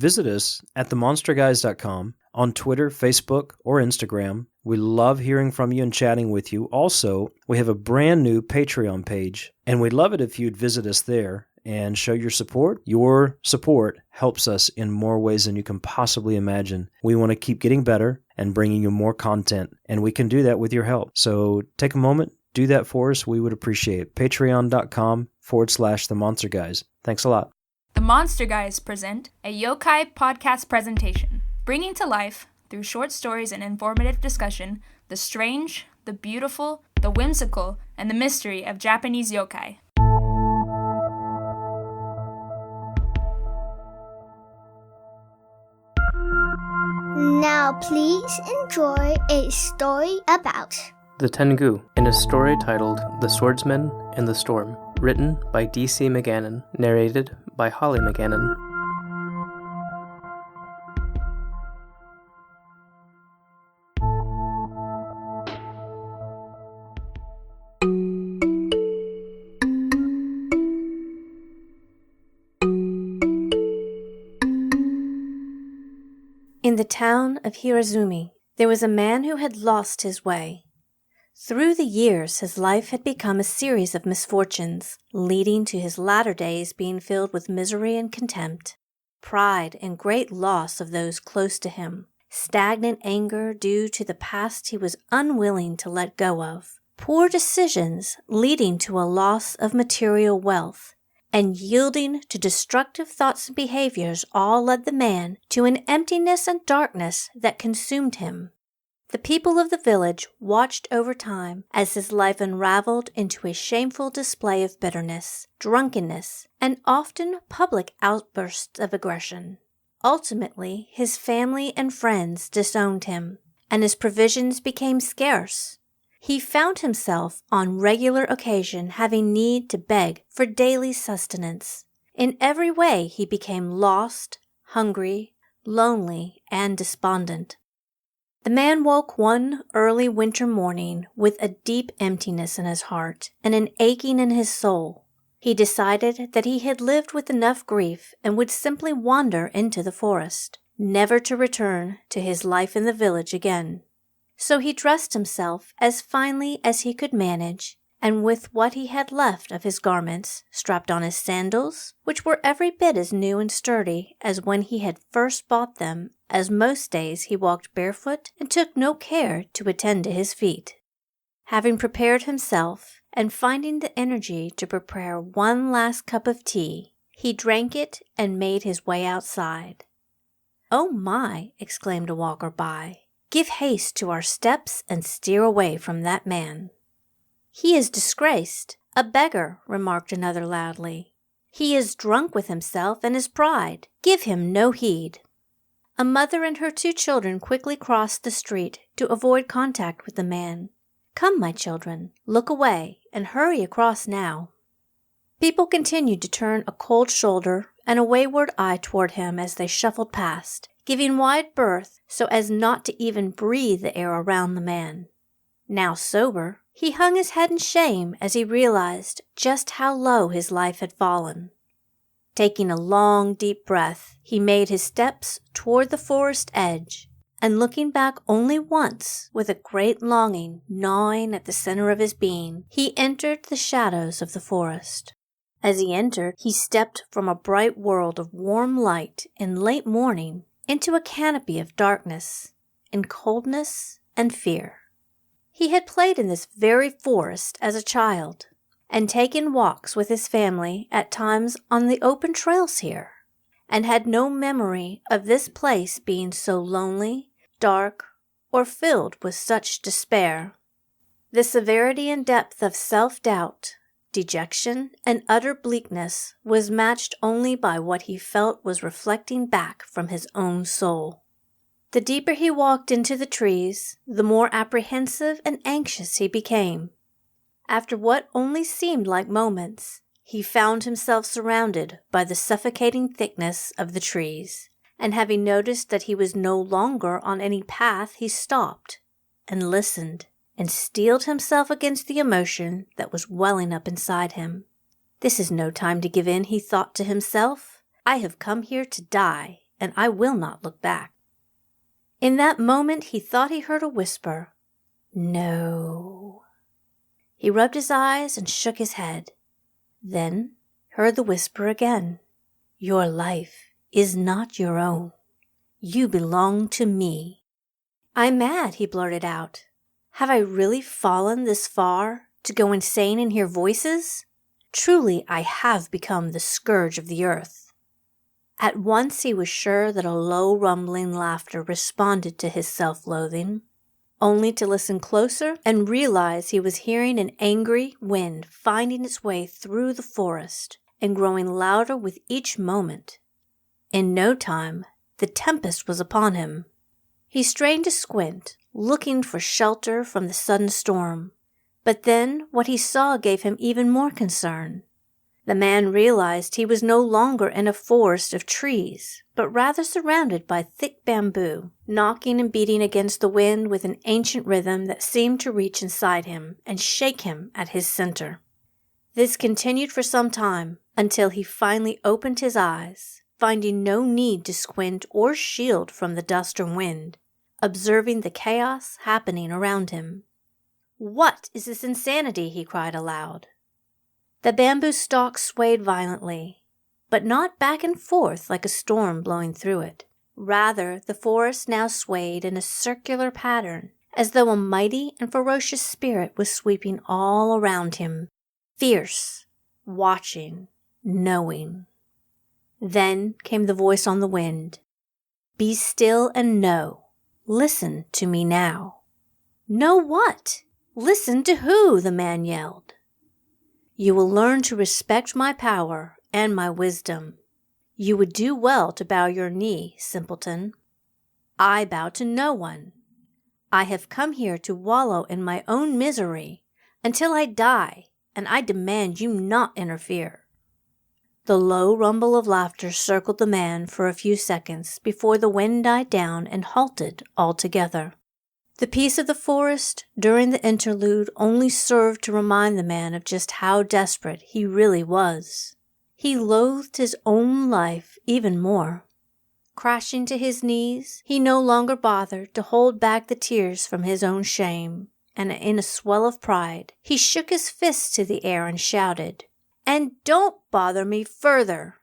visit us at themonsterguys.com, on Twitter, Facebook, or Instagram. We love hearing from you and chatting with you. Also, we have a brand new Patreon page, and we'd love it if you'd visit us there and show your support. Your support helps us in more ways than you can possibly imagine. We want to keep getting better and bringing you more content, and we can do that with your help. So take a moment, do that for us. We would appreciate it. Patreon.com/The Monster Guys. Thanks a lot. The Monster Guys present a Yokai Podcast presentation, bringing to life, through short stories and informative discussion, the strange, the beautiful, the whimsical, and the mystery of Japanese yokai. Now please enjoy a story about the Tengu, in a story titled The Swordsman and The Storm, written by D.C. McGannon, narrated by Holly McGannon. In the town of Hirazumi, there was a man who had lost his way. Through the years, his life had become a series of misfortunes, leading to his latter days being filled with misery and contempt, pride and great loss of those close to him, stagnant anger due to the past he was unwilling to let go of, poor decisions leading to a loss of material wealth, and yielding to destructive thoughts and behaviors all led the man to an emptiness and darkness that consumed him. The people of the village watched over time as his life unraveled into a shameful display of bitterness, drunkenness, and often public outbursts of aggression. Ultimately, his family and friends disowned him, and his provisions became scarce. He found himself on regular occasion having need to beg for daily sustenance. In every way he became lost, hungry, lonely, and despondent. The man woke one early winter morning with a deep emptiness in his heart and an aching in his soul. He decided that he had lived with enough grief and would simply wander into the forest, never to return to his life in the village again. So he dressed himself as finely as he could manage, and with what he had left of his garments, strapped on his sandals, which were every bit as new and sturdy as when he had first bought them, as most days he walked barefoot and took no care to attend to his feet. Having prepared himself, and finding the energy to prepare one last cup of tea, he drank it and made his way outside. "Oh my!" exclaimed a walker by. "Give haste to our steps and steer away from that man." "He is disgraced, a beggar," remarked another loudly. "He is drunk with himself and his pride. Give him no heed." A mother and her 2 children quickly crossed the street to avoid contact with the man. "Come, my children, look away, and hurry across now." People continued to turn a cold shoulder and a wayward eye toward him as they shuffled past, giving wide berth so as not to even breathe the air around the man. Now sober, he hung his head in shame as he realized just how low his life had fallen. Taking a long, deep breath, he made his steps toward the forest edge, and looking back only once, with a great longing gnawing at the center of his being, he entered the shadows of the forest. As he entered, he stepped from a bright world of warm light in late morning into a canopy of darkness, and coldness, and fear. He had played in this very forest as a child, and taken walks with his family at times on the open trails here, and had no memory of this place being so lonely, dark, or filled with such despair. The severity and depth of self-doubt, dejection, and utter bleakness was matched only by what he felt was reflecting back from his own soul. The deeper he walked into the trees, the more apprehensive and anxious he became. After what only seemed like moments, he found himself surrounded by the suffocating thickness of the trees, and having noticed that he was no longer on any path, he stopped and listened and steeled himself against the emotion that was welling up inside him. "This is no time to give in," he thought to himself. "I have come here to die, and I will not look back." In that moment he thought he heard a whisper, "No." He rubbed his eyes and shook his head, then heard the whisper again, "Your life is not your own. You belong to me." "I'm mad," he blurted out. "Have I really fallen this far to go insane and hear voices? Truly, I have become the scourge of the earth." At once he was sure that a low rumbling laughter responded to his self-loathing, only to listen closer and realize he was hearing an angry wind finding its way through the forest and growing louder with each moment. In no time, the tempest was upon him. He strained to squint, looking for shelter from the sudden storm, but then what he saw gave him even more concern. The man realized he was no longer in a forest of trees, but rather surrounded by thick bamboo, knocking and beating against the wind with an ancient rhythm that seemed to reach inside him and shake him at his center. This continued for some time, until he finally opened his eyes, finding no need to squint or shield from the dust or wind, observing the chaos happening around him. "What is this insanity?" he cried aloud. The bamboo stalk swayed violently, but not back and forth like a storm blowing through it. Rather, the forest now swayed in a circular pattern, as though a mighty and ferocious spirit was sweeping all around him, fierce, watching, knowing. Then came the voice on the wind. "Be still and know. Listen to me now." "Know what? Listen to who?" the man yelled. "You will learn to respect my power and my wisdom. You would do well to bow your knee, simpleton. I bow to no one. I have come here to wallow in my own misery until I die, and I demand you not interfere." The low rumble of laughter circled the man for a few seconds before the wind died down and halted altogether. The peace of the forest during the interlude only served to remind the man of just how desperate he really was. He loathed his own life even more. Crashing to his knees, he no longer bothered to hold back the tears from his own shame, and in a swell of pride, he shook his fists to the air and shouted, "And don't bother me further!"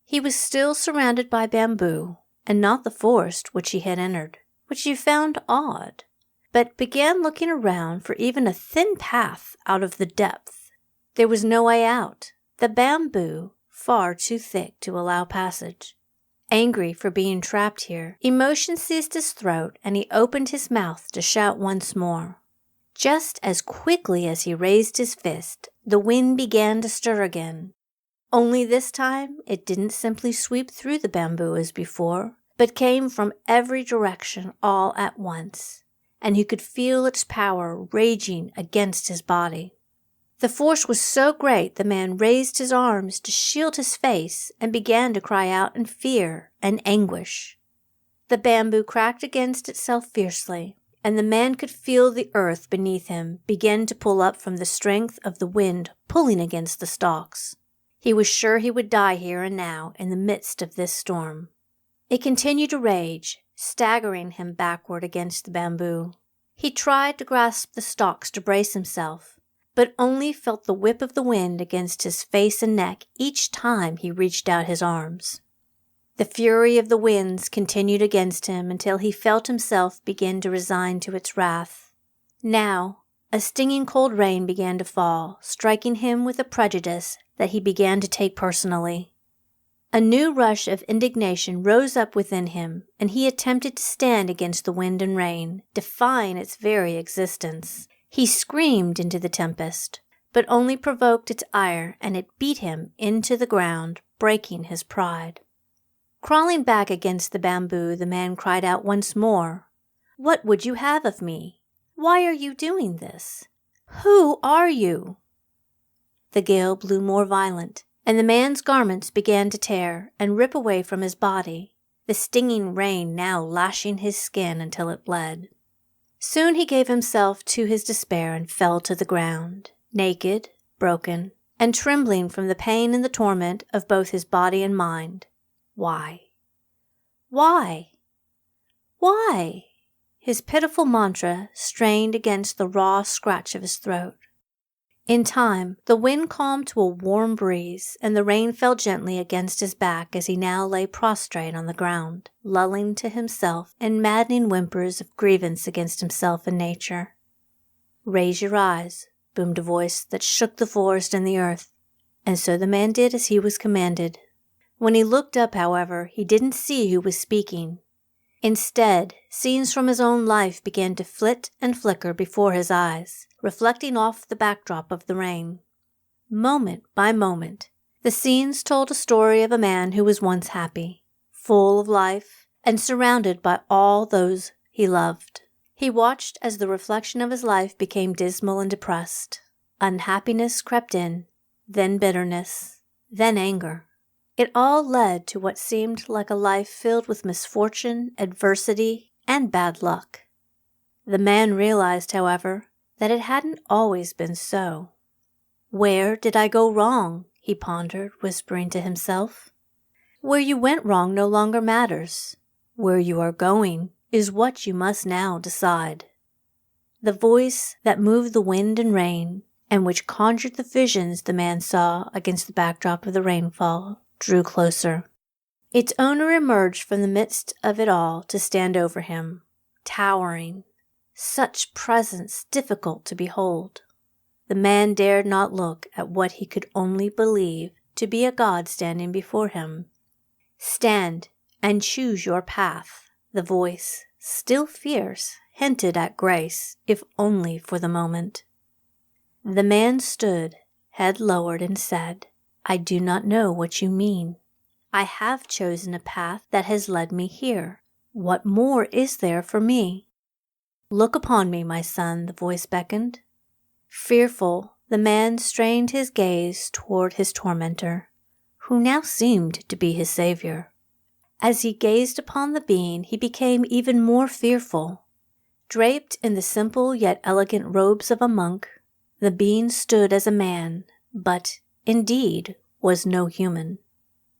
He was still surrounded by bamboo, and not the forest which he had entered, which he found odd, but began looking around for even a thin path out of the depth. There was no way out, the bamboo far too thick to allow passage. Angry for being trapped here, emotion seized his throat and he opened his mouth to shout once more. Just as quickly as he raised his fist, the wind began to stir again. Only this time it didn't simply sweep through the bamboo as before, but came from every direction all at once, and he could feel its power raging against his body. The force was so great the man raised his arms to shield his face and began to cry out in fear and anguish. The bamboo cracked against itself fiercely, and the man could feel the earth beneath him begin to pull up from the strength of the wind pulling against the stalks. He was sure he would die here and now in the midst of this storm. It continued to rage, staggering him backward against the bamboo. He tried to grasp the stalks to brace himself, but only felt the whip of the wind against his face and neck each time he reached out his arms. The fury of the winds continued against him until he felt himself begin to resign to its wrath. Now, a stinging cold rain began to fall, striking him with a prejudice that he began to take personally. A new rush of indignation rose up within him, and he attempted to stand against the wind and rain, defying its very existence. He screamed into the tempest, but only provoked its ire, and it beat him into the ground, breaking his pride. Crawling back against the bamboo, the man cried out once more, "What would you have of me? Why are you doing this? Who are you?" The gale blew more violent, and the man's garments began to tear and rip away from his body, the stinging rain now lashing his skin until it bled. Soon he gave himself to his despair and fell to the ground, naked, broken, and trembling from the pain and the torment of both his body and mind. Why? Why? Why? His pitiful mantra strained against the raw scratch of his throat. In time, the wind calmed to a warm breeze, and the rain fell gently against his back as he now lay prostrate on the ground, lulling to himself in maddening whimpers of grievance against himself and nature. "Raise your eyes," boomed a voice that shook the forest and the earth, and so the man did as he was commanded. When he looked up, however, he didn't see who was speaking. Instead, scenes from his own life began to flit and flicker before his eyes, reflecting off the backdrop of the rain. Moment by moment, the scenes told a story of a man who was once happy, full of life, and surrounded by all those he loved. He watched as the reflection of his life became dismal and depressed. Unhappiness crept in, then bitterness, then anger. It all led to what seemed like a life filled with misfortune, adversity, and bad luck. The man realized, however, that it hadn't always been so. "Where did I go wrong?" he pondered, whispering to himself. "Where you went wrong no longer matters. Where you are going is what you must now decide." The voice that moved the wind and rain, and which conjured the visions the man saw against the backdrop of the rainfall, drew closer. Its owner emerged from the midst of it all to stand over him, towering, such presence difficult to behold. The man dared not look at what he could only believe to be a god standing before him. "Stand and choose your path," the voice, still fierce, hinted at grace, if only for the moment. The man stood, head lowered, and said, "I do not know what you mean. I have chosen a path that has led me here. What more is there for me?" "Look upon me, my son," the voice beckoned. Fearful, the man strained his gaze toward his tormentor, who now seemed to be his savior. As he gazed upon the being, he became even more fearful. Draped in the simple yet elegant robes of a monk, the being stood as a man, but, indeed, was no human.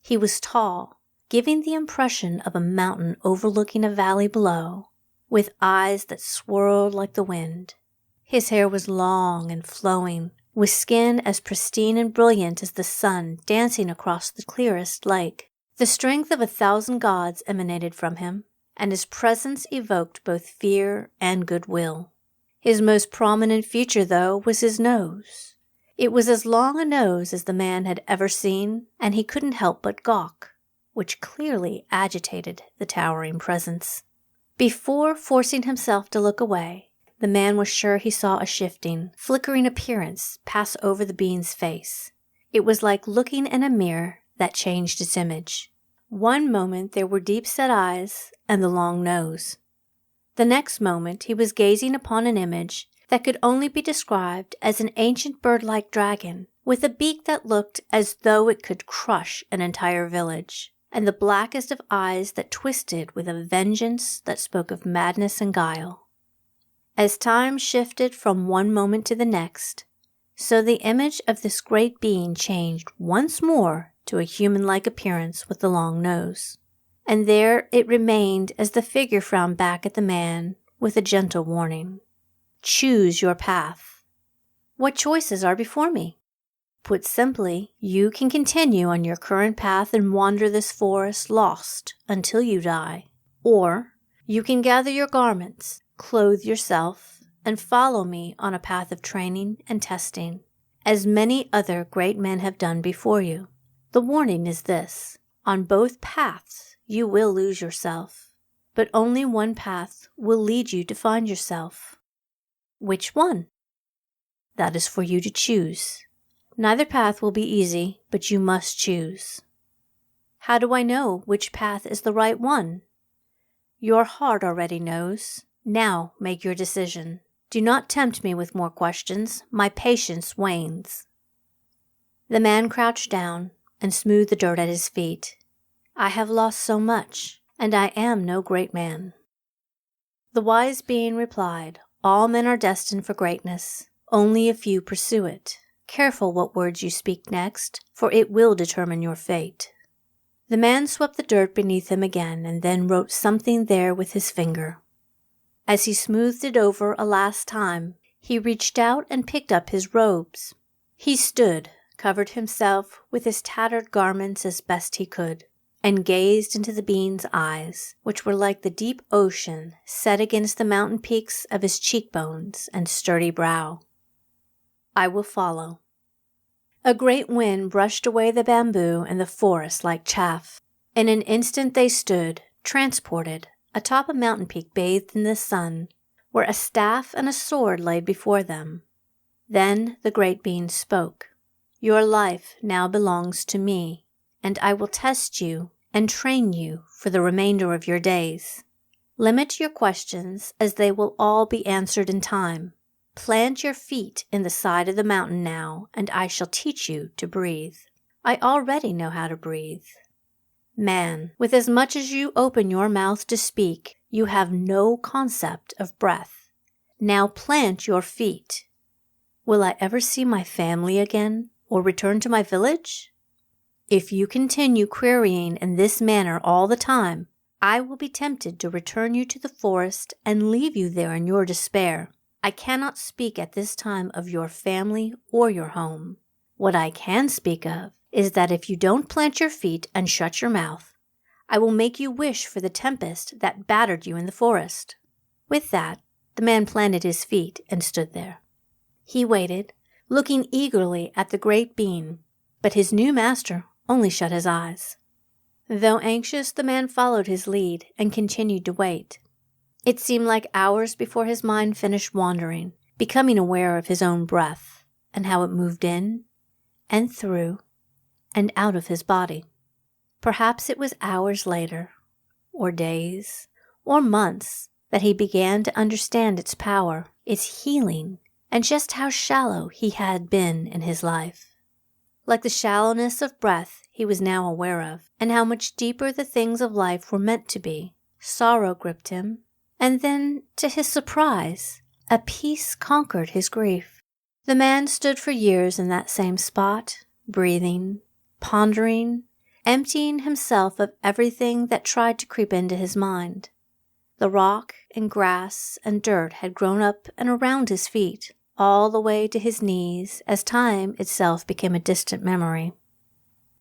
He was tall, giving the impression of a mountain overlooking a valley below, with eyes that swirled like the wind. His hair was long and flowing, with skin as pristine and brilliant as the sun dancing across the clearest lake. The strength of 1,000 gods emanated from him, and his presence evoked both fear and goodwill. His most prominent feature, though, was his nose. It was as long a nose as the man had ever seen, and he couldn't help but gawk, which clearly agitated the towering presence. Before forcing himself to look away, the man was sure he saw a shifting, flickering appearance pass over the being's face. It was like looking in a mirror that changed its image. One moment there were deep-set eyes and the long nose. The next moment he was gazing upon an image that could only be described as an ancient bird-like dragon, with a beak that looked as though it could crush an entire village, and the blackest of eyes that twisted with a vengeance that spoke of madness and guile. As time shifted from one moment to the next, so the image of this great being changed once more to a human-like appearance with the long nose. And there it remained as the figure frowned back at the man with a gentle warning. "Choose your path." What choices are before me? Put simply, you can continue on your current path and wander this forest lost until you die. Or you can gather your garments, clothe yourself, and follow me on a path of training and testing, as many other great men have done before you. The warning is this: on both paths you will lose yourself, but only one path will lead you to find yourself. Which one? That is for you to choose. Neither path will be easy, but you must choose. How do I know which path is the right one? Your heart already knows. Now make your decision. Do not tempt me with more questions. My patience wanes. The man crouched down and smoothed the dirt at his feet. I have lost so much, and I am no great man. The wise being replied, all men are destined for greatness. Only a few pursue it. Careful what words you speak next, for it will determine your fate. The man swept the dirt beneath him again and then wrote something there with his finger. As he smoothed it over a last time, he reached out and picked up his robes. He stood, covered himself with his tattered garments as best he could, and gazed into the being's eyes, which were like the deep ocean set against the mountain peaks of his cheekbones and sturdy brow. I will follow. A great wind brushed away the bamboo and the forest like chaff. In an instant they stood, transported, atop a mountain peak bathed in the sun, where a staff and a sword lay before them. Then the great being spoke. Your life now belongs to me, and I will test you and train you for the remainder of your days. Limit your questions, as they will all be answered in time. Plant your feet in the side of the mountain now, and I shall teach you to breathe. I already know how to breathe. Man, with as much as you open your mouth to speak, you have no concept of breath. Now plant your feet. Will I ever see my family again, or return to my village? If you continue querying in this manner all the time, I will be tempted to return you to the forest and leave you there in your despair. I cannot speak at this time of your family or your home. What I can speak of is that if you don't plant your feet and shut your mouth, I will make you wish for the tempest that battered you in the forest. With that, the man planted his feet and stood there. He waited, looking eagerly at the great being, but his new master only shut his eyes. Though anxious, the man followed his lead and continued to wait. It seemed like hours before his mind finished wandering, becoming aware of his own breath and how it moved in and through and out of his body. Perhaps it was hours later, or days, or months, that he began to understand its power, its healing, and just how shallow he had been in his life. Like the shallowness of breath he was now aware of, and how much deeper the things of life were meant to be, sorrow gripped him, and then, to his surprise, a peace conquered his grief. The man stood for years in that same spot, breathing, pondering, emptying himself of everything that tried to creep into his mind. The rock and grass and dirt had grown up and around his feet, all the way to his knees, as time itself became a distant memory.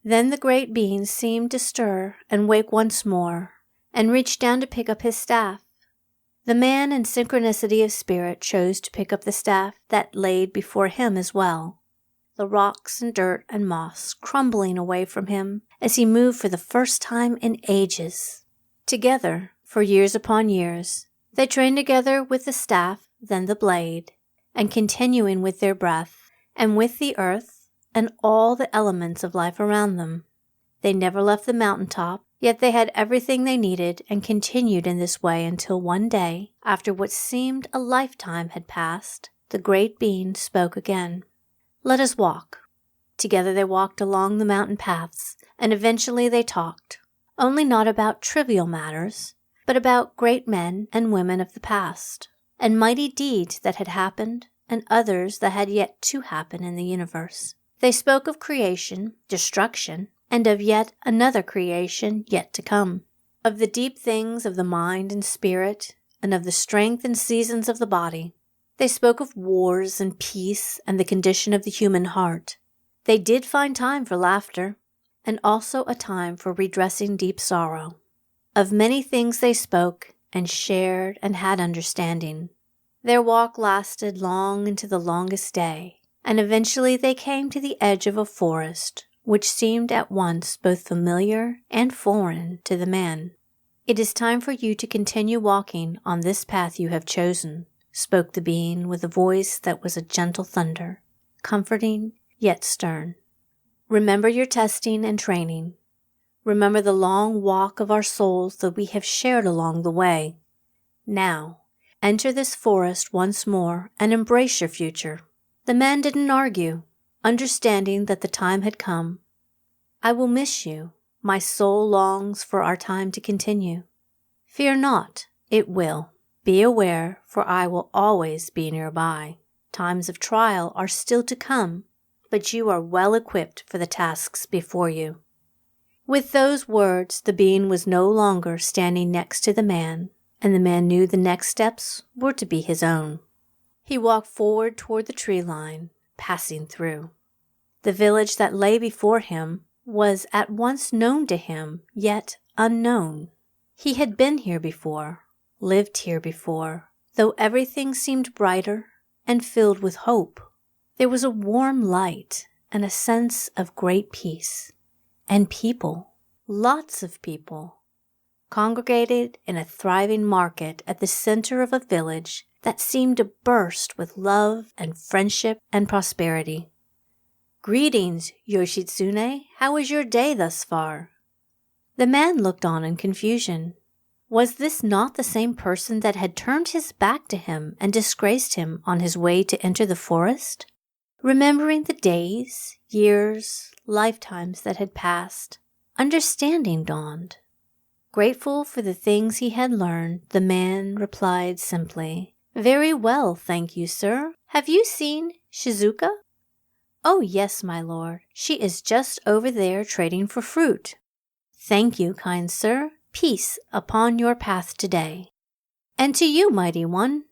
Then the great being seemed to stir and wake once more, and reached down to pick up his staff. The man in synchronicity of spirit chose to pick up the staff that laid before him as well, the rocks and dirt and moss crumbling away from him as he moved for the first time in ages. Together, for years upon years, they trained together with the staff, then the blade, and continuing with their breath, and with the earth and all the elements of life around them. They never left the mountaintop, yet they had everything they needed and continued in this way until one day, after what seemed a lifetime had passed, the great being spoke again. Let us walk. Together they walked along the mountain paths, and eventually they talked, only not about trivial matters, but about great men and women of the past, and mighty deeds that had happened, and others that had yet to happen in the universe. They spoke of creation, destruction, and of yet another creation yet to come, of the deep things of the mind and spirit, and of the strength and seasons of the body. They spoke of wars and peace and the condition of the human heart. They did find time for laughter, and also a time for redressing deep sorrow. Of many things they spoke, and shared and had understanding. Their walk lasted long into the longest day, and eventually they came to the edge of a forest, which seemed at once both familiar and foreign to the man. "It is time for you to continue walking on this path you have chosen," spoke the being with a voice that was a gentle thunder, comforting yet stern. "Remember your testing and training. Remember the long walk of our souls that we have shared along the way. Now, enter this forest once more and embrace your future." The man didn't argue, understanding that the time had come. "I will miss you. My soul longs for our time to continue." "Fear not, it will. Be aware, for I will always be nearby. Times of trial are still to come, but you are well equipped for the tasks before you." With those words, the being was no longer standing next to the man, and the man knew the next steps were to be his own. He walked forward toward the tree line, passing through. The village that lay before him was at once known to him, yet unknown. He had been here before, lived here before, though everything seemed brighter and filled with hope. There was a warm light and a sense of great peace. And people, lots of people, congregated in a thriving market at the center of a village that seemed to burst with love and friendship and prosperity. "Greetings, Yoshitsune. How is your day thus far?" The man looked on in confusion. Was this not the same person that had turned his back to him and disgraced him on his way to enter the forest? Remembering the days, years, lifetimes that had passed, understanding dawned. Grateful for the things he had learned, the man replied simply, "Very well, thank you, sir. Have you seen Shizuka?" "Oh, yes, my lord. She is just over there trading for fruit." "Thank you, kind sir. Peace upon your path today." "And to you, mighty one."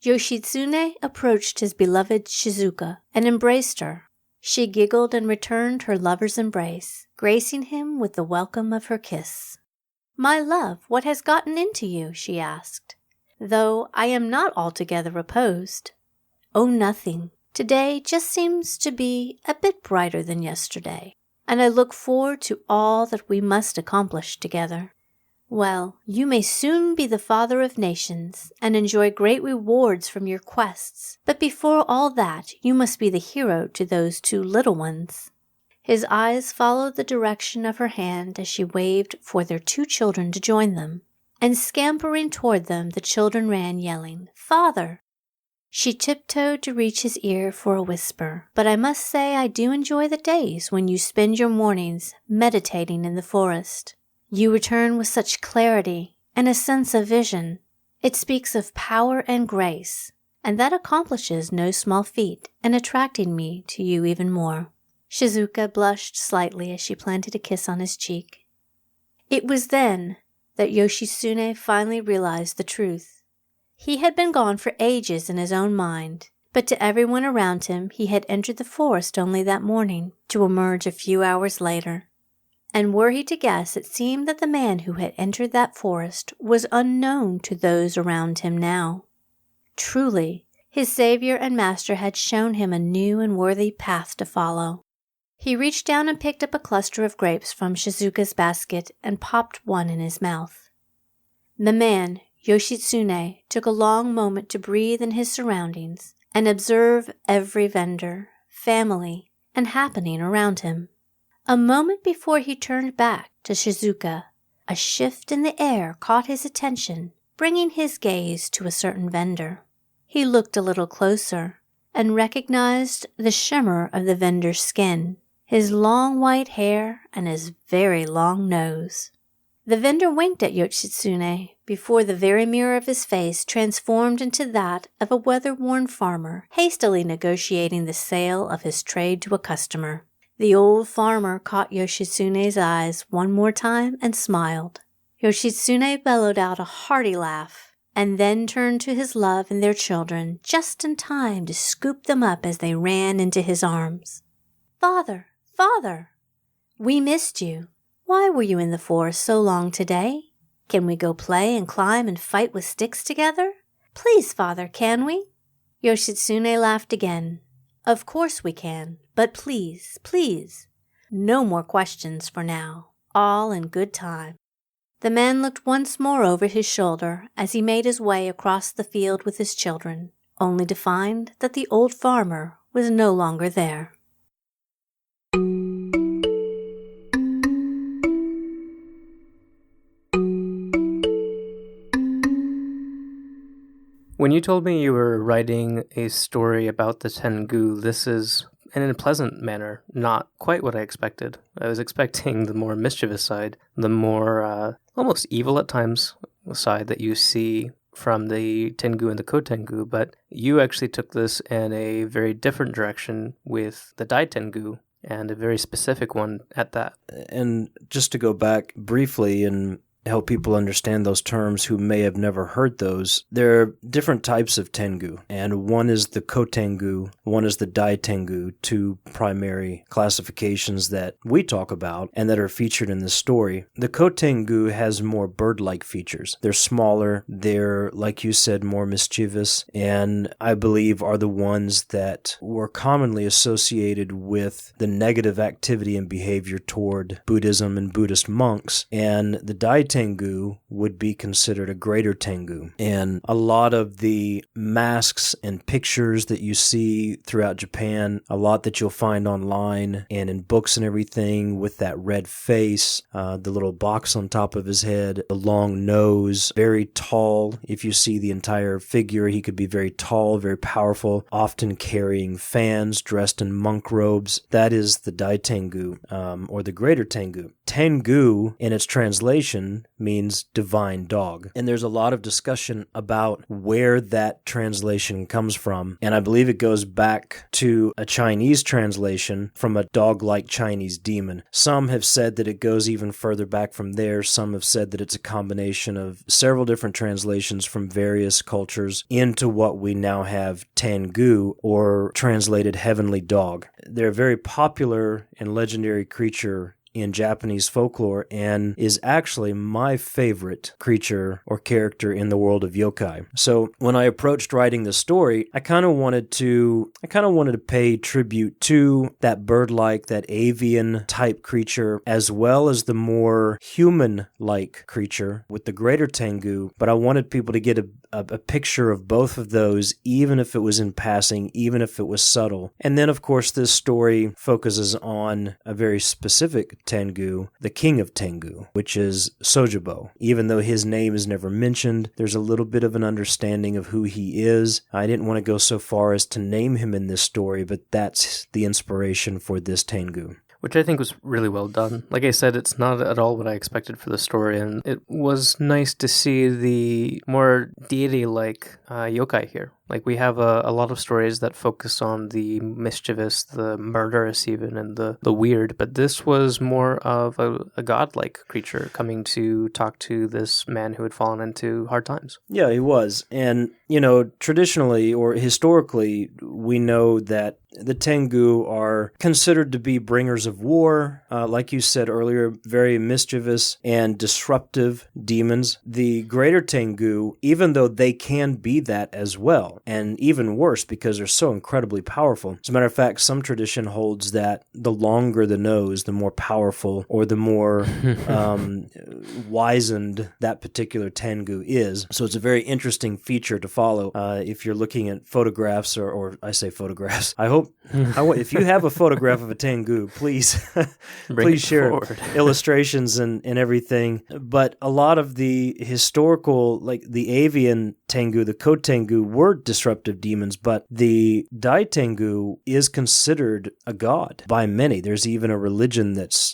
Yoshitsune approached his beloved Shizuka and embraced her. She giggled and returned her lover's embrace, gracing him with the welcome of her kiss. "My love, what has gotten into you?" she asked, "though I am not altogether opposed." "Oh, nothing. Today just seems to be a bit brighter than yesterday, and I look forward to all that we must accomplish together." "Well, you may soon be the father of nations and enjoy great rewards from your quests, but before all that you must be the hero to those two little ones." His eyes followed the direction of her hand as she waved for their two children to join them, and scampering toward them the children ran yelling, "Father!" She tiptoed to reach his ear for a whisper, "But I must say I do enjoy the days when you spend your mornings meditating in the forest. You return with such clarity and a sense of vision. It speaks of power and grace, and that accomplishes no small feat in attracting me to you even more." Shizuka blushed slightly as she planted a kiss on his cheek. It was then that Yoshitsune finally realized the truth. He had been gone for ages in his own mind, but to everyone around him he had entered the forest only that morning, to emerge a few hours later. And were he to guess, it seemed that the man who had entered that forest was unknown to those around him now. Truly, his savior and master had shown him a new and worthy path to follow. He reached down and picked up a cluster of grapes from Shizuka's basket and popped one in his mouth. The man, Yoshitsune, took a long moment to breathe in his surroundings and observe every vendor, family, and happening around him. A moment before he turned back to Shizuka, a shift in the air caught his attention, bringing his gaze to a certain vendor. He looked a little closer and recognized the shimmer of the vendor's skin, his long white hair, and his very long nose. The vendor winked at Yoshitsune before the very mirror of his face transformed into that of a weather-worn farmer hastily negotiating the sale of his trade to a customer. The old farmer caught Yoshitsune's eyes one more time and smiled. Yoshitsune bellowed out a hearty laugh, and then turned to his love and their children just in time to scoop them up as they ran into his arms. "Father, Father! We missed you. Why were you in the forest so long today? Can we go play and climb and fight with sticks together? Please, Father, can we?" Yoshitsune laughed again. "Of course we can, but please, please, no more questions for now. All in good time." The man looked once more over his shoulder as he made his way across the field with his children, only to find that the old farmer was no longer there. When you told me you were writing a story about the Tengu, this is, in a pleasant manner, not quite what I expected. I was expecting the more mischievous side, the more almost evil at times side that you see from the Tengu and the Kotengu, but you actually took this in a very different direction with the Dai Tengu, and a very specific one at that. And just to go back briefly and help people understand those terms who may have never heard those, there are different types of Tengu, and one is the Kotengu, one is the Dai Tengu, two primary classifications that we talk about and that are featured in this story. The Kotengu has more bird-like features. They're smaller, they're, like you said, more mischievous, and I believe are the ones that were commonly associated with the negative activity and behavior toward Buddhism and Buddhist monks, and the Dai Tengu would be considered a greater Tengu. And a lot of the masks and pictures that you see throughout Japan, a lot that you'll find online and in books and everything, with that red face, the little box on top of his head, the long nose, very tall. If you see the entire figure, he could be very tall, very powerful, often carrying fans, dressed in monk robes. That is the Dai Tengu, or the greater Tengu. Tengu, in its translation, means divine dog. And there's a lot of discussion about where that translation comes from. And I believe it goes back to a Chinese translation from a dog-like Chinese demon. Some have said that it goes even further back from there. Some have said that it's a combination of several different translations from various cultures into what we now have Tengu, or translated heavenly dog. They're a very popular and legendary creature in Japanese folklore, and is actually my favorite creature or character in the world of yokai. So when I approached writing the story, I kind of wanted to pay tribute to that bird-like, that avian type creature, as well as the more human-like creature with the greater Tengu, but I wanted people to get a picture of both of those, even if it was in passing, even if it was subtle. And then, of course, this story focuses on a very specific Tengu, the king of Tengu, which is Sojibo. Even though his name is never mentioned, there's a little bit of an understanding of who he is. I didn't want to go so far as to name him in this story, but that's the inspiration for this Tengu. Which I think was really well done. Like I said, it's not at all what I expected for the story, and it was nice to see the more deity-like yokai here. Like, we have a lot of stories that focus on the mischievous, the murderous even, and the weird, but this was more of a godlike creature coming to talk to this man who had fallen into hard times. Yeah, he was. And, traditionally or historically, we know that the Tengu are considered to be bringers of war, like you said earlier, very mischievous and disruptive demons. The greater Tengu, even though they can be that as well, and even worse because they're so incredibly powerful. As a matter of fact, some tradition holds that the longer the nose, the more powerful or the more wizened that particular Tengu is. So it's a very interesting feature to follow if you're looking at photographs, or I say photographs. If you have a photograph of a Tengu, please share illustrations and everything. But a lot of the historical, like the avian Tengu, the Kotengu, were disruptive demons, but the Dai Tengu is considered a god by many. There's even a religion that's,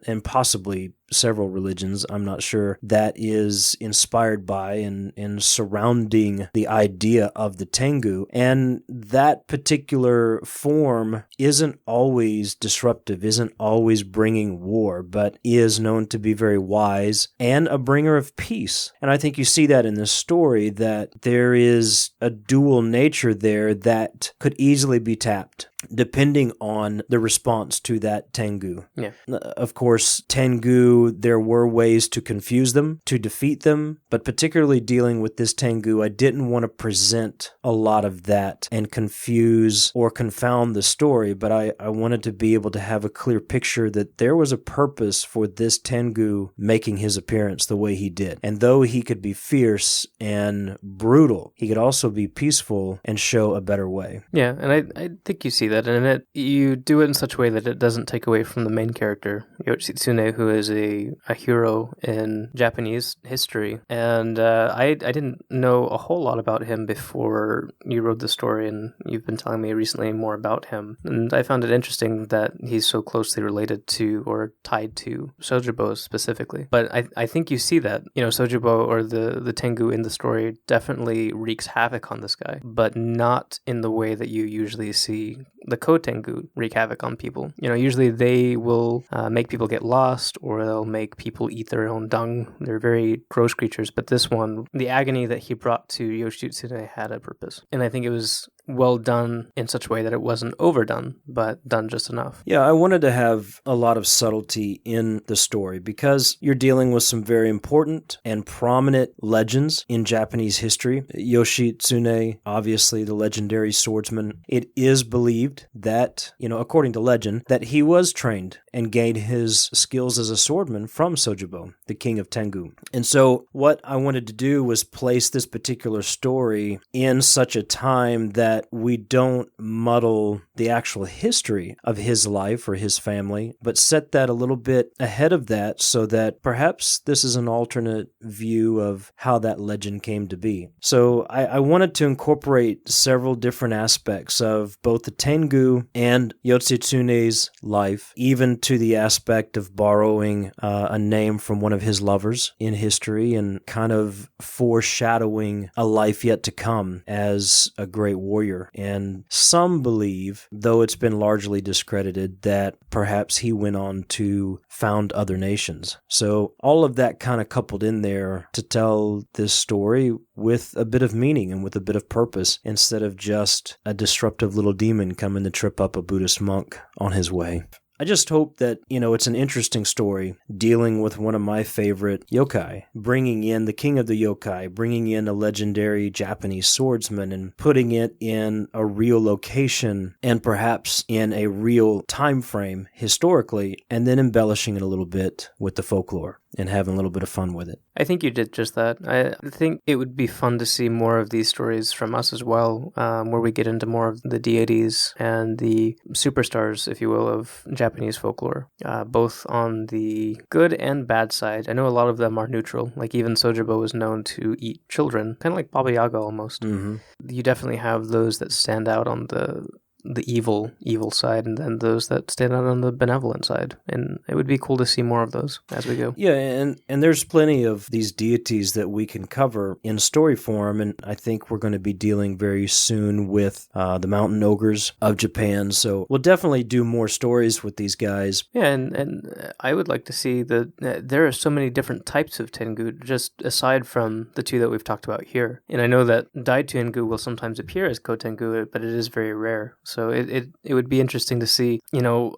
and possibly several religions, I'm not sure, that is inspired by and surrounding the idea of the Tengu. And that particular form isn't always disruptive, isn't always bringing war, but is known to be very wise and a bringer of peace. And I think you see that in this story, that there is a dual nature there that could easily be tapped depending on the response to that Tengu. Yeah. Of course, Tengu, there were ways to confuse them, to defeat them, but particularly dealing with this Tengu, I didn't want to present a lot of that and confuse or confound the story, but I wanted to be able to have a clear picture that there was a purpose for this Tengu making his appearance the way he did. And though he could be fierce and brutal, he could also be peaceful and show a better way. Yeah, and I think you see that, and you do it in such a way that it doesn't take away from the main character, Yoshitsune, who is a hero in Japanese history. And I didn't know a whole lot about him before you wrote the story, and you've been telling me recently more about him. And I found it interesting that he's so closely related to or tied to Sojibo specifically. But I think you see that, Sojibo, or the Tengu in the story, definitely wreaks havoc on this guy, but not in the way that you usually see the Ko-Tengu wreak havoc on people. Usually they will make people get lost, or they'll make people eat their own dung. They're very gross creatures, but this one, the agony that he brought to Yoshitsune had a purpose. And I think it was well done in such a way that it wasn't overdone, but done just enough. Yeah, I wanted to have a lot of subtlety in the story because you're dealing with some very important and prominent legends in Japanese history. Yoshitsune, obviously the legendary swordsman. It is believed that, according to legend, that he was trained and gained his skills as a swordman from Sojibo, the king of Tengu. And so what I wanted to do was place this particular story in such a time that we don't muddle the actual history of his life or his family, but set that a little bit ahead of that so that perhaps this is an alternate view of how that legend came to be. So I wanted to incorporate several different aspects of both the Tengu and Yoshitsune's life, even to the aspect of borrowing a name from one of his lovers in history and kind of foreshadowing a life yet to come as a great warrior. And some believe, though it's been largely discredited, that perhaps he went on to found other nations. So all of that kind of coupled in there to tell this story with a bit of meaning and with a bit of purpose instead of just a disruptive little demon coming to trip up a Buddhist monk on his way. I just hope that, it's an interesting story dealing with one of my favorite yokai, bringing in the king of the yokai, bringing in a legendary Japanese swordsman and putting it in a real location and perhaps in a real time frame historically, and then embellishing it a little bit with the folklore and having a little bit of fun with it. I think you did just that. I think it would be fun to see more of these stories from us as well, where we get into more of the deities and the superstars, if you will, of Japanese folklore, both on the good and bad side. I know a lot of them are neutral, like even Sojibo is known to eat children, kind of like Baba Yaga almost. Mm-hmm. You definitely have those that stand out on the evil side, and then those that stand out on the benevolent side. And it would be cool to see more of those as we go. Yeah, and there's plenty of these deities that we can cover in story form, and I think we're going to be dealing very soon with the mountain ogres of Japan, so we'll definitely do more stories with these guys. Yeah, and I would like to see there are so many different types of Tengu, just aside from the two that we've talked about here. And I know that Dai Tengu will sometimes appear as Ko-Tengu, but it is very rare. So it would be interesting to see.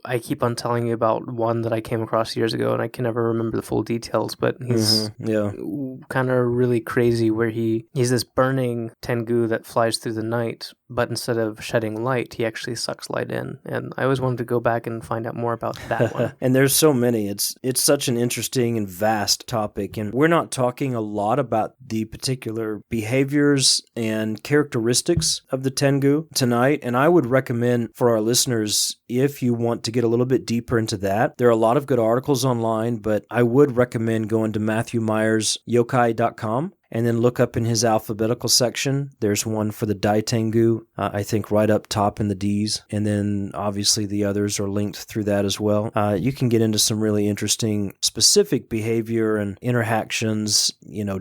I keep on telling you about one that I came across years ago, and I can never remember the full details, but he's kind of really crazy, where he's this burning Tengu that flies through the night, but instead of shedding light, he actually sucks light in. And I always wanted to go back and find out more about that one. And there's so many. It's such an interesting and vast topic, and we're not talking a lot about the particular behaviors and characteristics of the Tengu tonight, and I would recommend for our listeners, if you want to get a little bit deeper into that, there are a lot of good articles online, but I would recommend going to Matthew Meyer's Yokai.com and then look up in his alphabetical section. There's one for the Dai Tengu, I think right up top in the D's, and then obviously the others are linked through that as well. You can get into some really interesting specific behavior and interactions,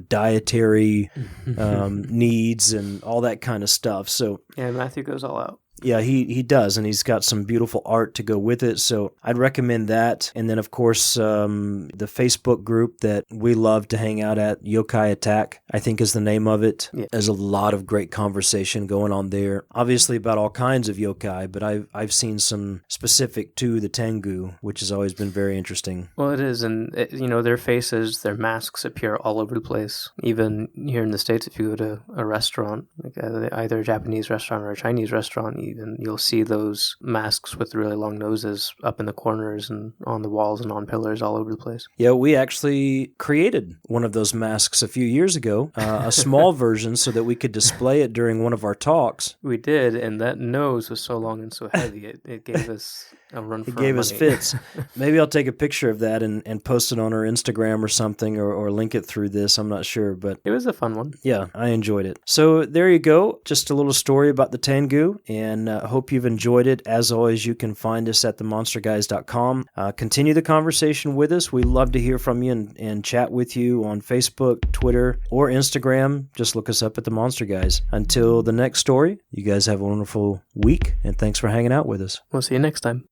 dietary needs and all that kind of stuff. So yeah, Matthew goes all out. Yeah, he does, and he's got some beautiful art to go with it, so I'd recommend that. And then, of course, the Facebook group that we love to hang out at, Yokai Attack, I think is the name of it. Yeah. There's a lot of great conversation going on there, obviously about all kinds of yokai, but I've seen some specific to the Tengu, which has always been very interesting. Well, it is, and their faces, their masks appear all over the place. Even here in the States, if you go to a restaurant, like either a Japanese restaurant or a Chinese restaurant, even you'll see those masks with really long noses up in the corners and on the walls and on pillars all over the place. Yeah, we actually created one of those masks a few years ago, a small version so that we could display it during one of our talks. We did, and that nose was so long and so heavy, it gave us I'll run He for gave us money. fits. Maybe I'll take a picture of that and post it on our Instagram or something, or link it through this. I'm not sure, but It was a fun one. yeah, I enjoyed it. So there you go. Just a little story about the Tengu, and hope you've enjoyed it. As always, you can find us at themonsterguys.com. Continue the conversation with us. We love to hear from you and chat with you on Facebook, Twitter, or Instagram. Just look us up at The Monster Guys. Until the next story, you guys have a wonderful week, and thanks for hanging out with us. We'll see you next time.